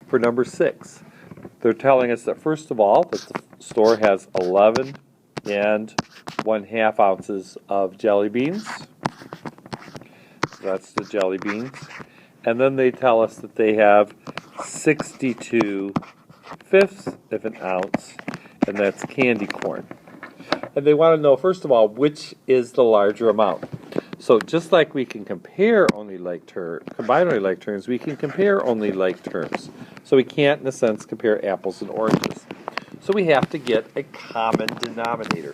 for number 6. They're telling us that first of all, that the store has 11 and 1/2 ounces of jelly beans. That's the jelly beans. And then they tell us that they have 62/5 of an ounce, and that's candy corn. And they want to know, first of all, which is the larger amount. So just like we can compare only like terms, combine only like terms, we can compare only like terms. So we can't, in a sense, compare apples and oranges. So we have to get a common denominator.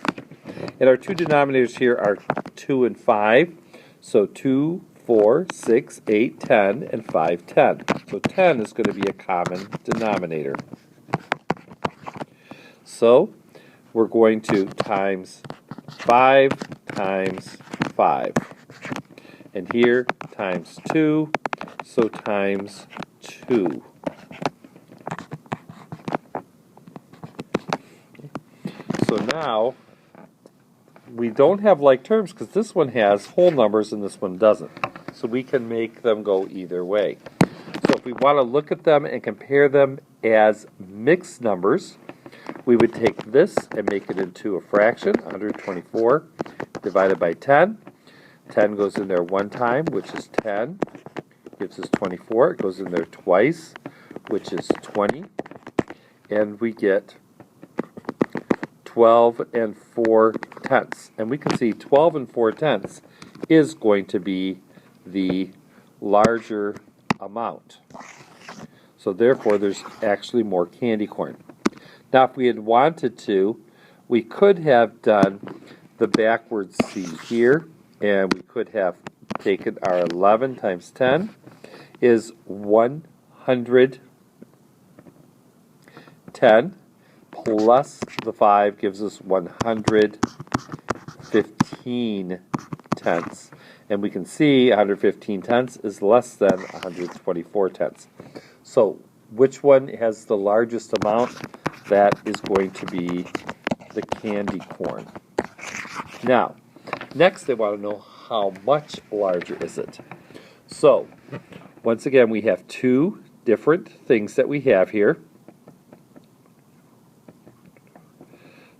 And our two denominators here are 2 and 5. So 2, 4, 6, 8, 10, and 5, 10. So 10 is going to be a common denominator. So we're going to times 5 times 5. And here times 2, so times 2. So now we don't have like terms because this one has whole numbers and this one doesn't. So we can make them go either way. So if we want to look at them and compare them as mixed numbers, we would take this and make it into a fraction, 124 divided by 10. 10 goes in there one time, which is 10. Gives us 24. It goes in there twice, which is 20. And we get 12 and 4/10. And we can see 12 and 4/10 is going to be the larger amount. So therefore, there's actually more candy corn. Now, if we had wanted to, we could have done the backwards C here, and we could have taken our 11 times 10 is 110 plus the 5 gives us 115 tenths. And we can see 115 tenths is less than 124 tenths. So which one has the largest amount? That is going to be the candy corn. Now, next they want to know how much larger is it. So, once again, we have two different things that we have here.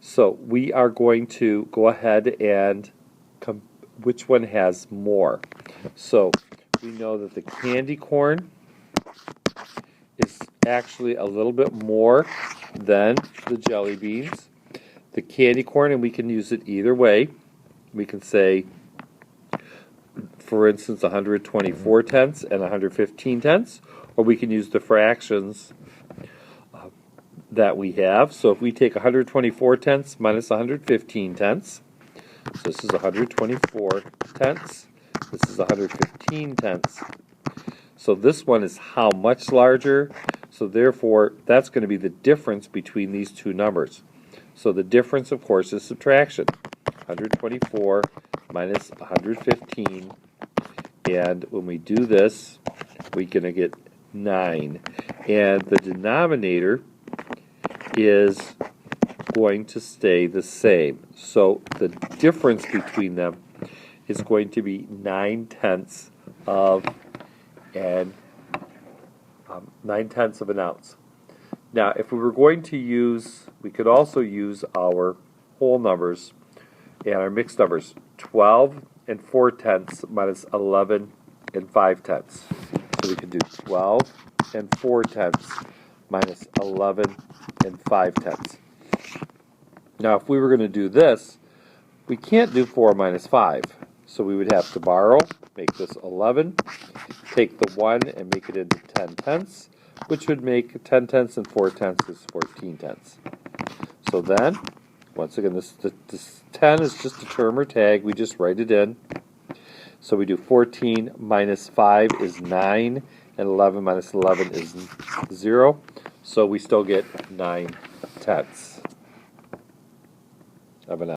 So we are going to go ahead and which one has more. So we know that the candy corn is actually a little bit more than the jelly beans. The candy corn, and we can use it either way. We can say, for instance, 124 tenths and 115 tenths, or we can use the fractions that we have. So if we take 124 tenths minus 115 tenths, so this is 124 tenths, this is 115 tenths. So this one is how much larger, so therefore that's going to be the difference between these two numbers. So the difference, of course, is subtraction. 124 minus 115, and when we do this, we're going to get 9. And the denominator is going to stay the same. So the difference between them is going to be 9/10 of an 9/10 of an ounce. Now, if we were going to use, we could also use our whole numbers and our mixed numbers, 12 and 4/10 minus 11 and 5/10. So we could do 12 and 4/10 minus 11 and 5/10. Now, if we were going to do this, we can't do 4 minus 5. So we would have to borrow, make this 11, take the 1 and make it into 10/10, which would make 10/10 and 4/10 is 14/10. So then, once again, this 10 is just a term or tag. We just write it in. So we do 14 minus 5 is 9, and 11 minus 11 is 0. So we still get 9/10 of an ounce.